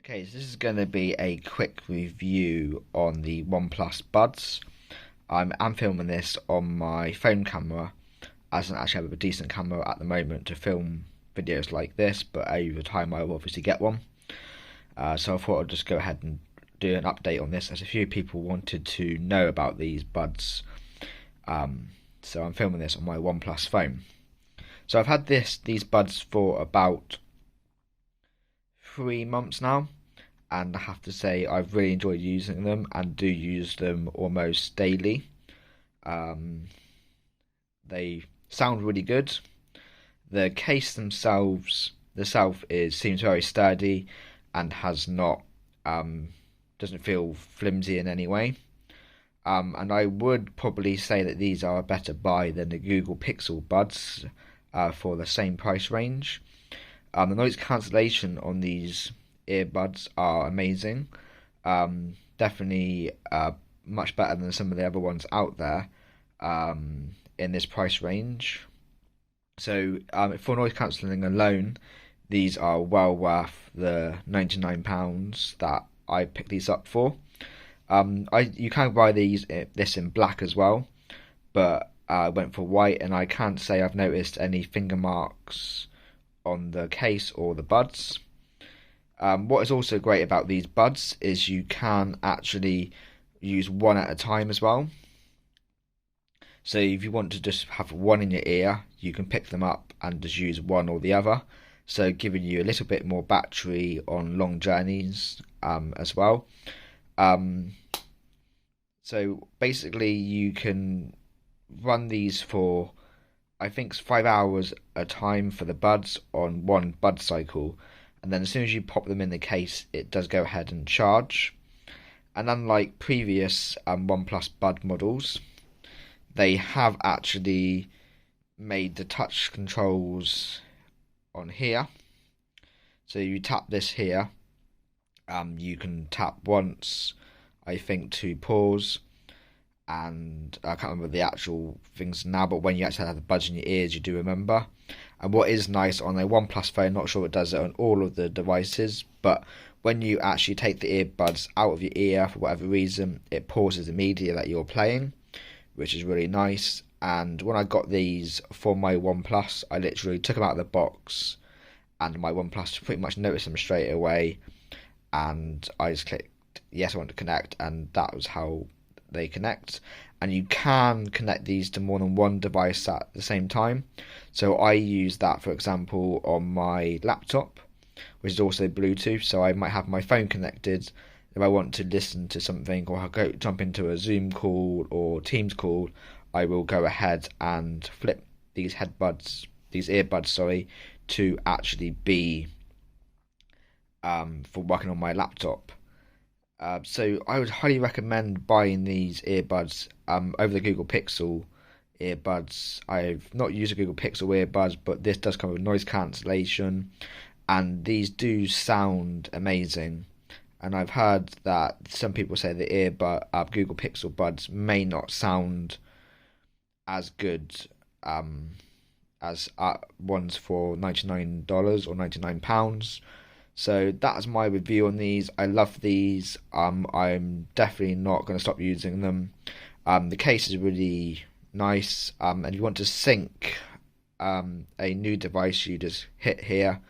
Okay, so this is going to be a quick review on the OnePlus Buds. I'm filming this on my phone camera, as I don't actually have a decent camera at the moment to film videos like this, but over time I will obviously get one. So I thought I'd just go ahead and do an update on this, as a few people wanted to know about these buds. So I'm filming this on my OnePlus phone. So I've had these buds for about 3 months now, and I have to say I've really enjoyed using them and do use them almost daily. They sound really good. The case themselves, seems very sturdy and has not doesn't feel flimsy in any way. And I would probably say that these are a better buy than the Google Pixel Buds for the same price range. The noise cancellation on these earbuds are amazing. Definitely much better than some of the other ones out there in this price range. So for noise cancelling alone, these are well worth the £99 that I picked these up for. You can buy this in black as well, but I went for white, and I can't say I've noticed any finger marks on the case or the buds. What is also great about these buds is you can actually use one at a time as well. So if you want to just have one in your ear, you can pick them up and just use one or the other. So giving you a little bit more battery on long journeys as well. So basically you can run these for, I think, 5 hours a time for the buds on one bud cycle, and then as soon as you pop them in the case, it does go ahead and charge. And unlike previous OnePlus Bud models, they have actually made the touch controls on here. So you tap this here, you can tap once, I think, to pause, and I can't remember the actual things now, but when you actually have the buds in your ears, you do remember. And what is nice on a OnePlus phone, not sure it does it on all of the devices, but when you actually take the earbuds out of your ear for whatever reason, it pauses the media that you're playing, which is really nice. And when I got these for my OnePlus, I literally took them out of the box, and my OnePlus pretty much noticed them straight away, and I just clicked yes, I want to connect, and that was how they connect. And you can connect these to more than one device at the same time. So I use that, for example, on my laptop, which is also Bluetooth. So I might have my phone connected if I want to listen to something, or jump into a Zoom call or Teams call. I will go ahead and flip these earbuds, to actually be for working on my laptop. So I would highly recommend buying these earbuds over the Google Pixel earbuds. I've not used a Google Pixel earbuds, but this does come with noise cancellation, and these do sound amazing. And I've heard that some people say the Google Pixel buds may not sound as good as ones for $99 or £99. So that's my review on these. I love these. I'm definitely not going to stop using them. The case is really nice. And if you want to sync a new device, you just hit here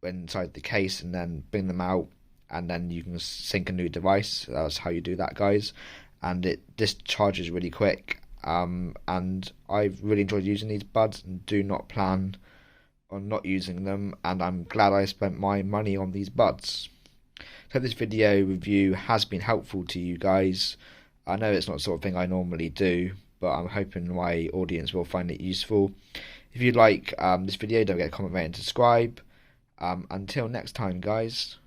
inside the case and then bring them out, and then you can sync a new device. That's how you do that, guys. And this charges really quick. And I've really enjoyed using these buds and do not plan on not using them, and I'm glad I spent my money on these buds. So this video review has been helpful to you guys. I know it's not the sort of thing I normally do, but I'm hoping my audience will find it useful. If you like this video, don't forget to comment, rate and subscribe. Until next time, guys.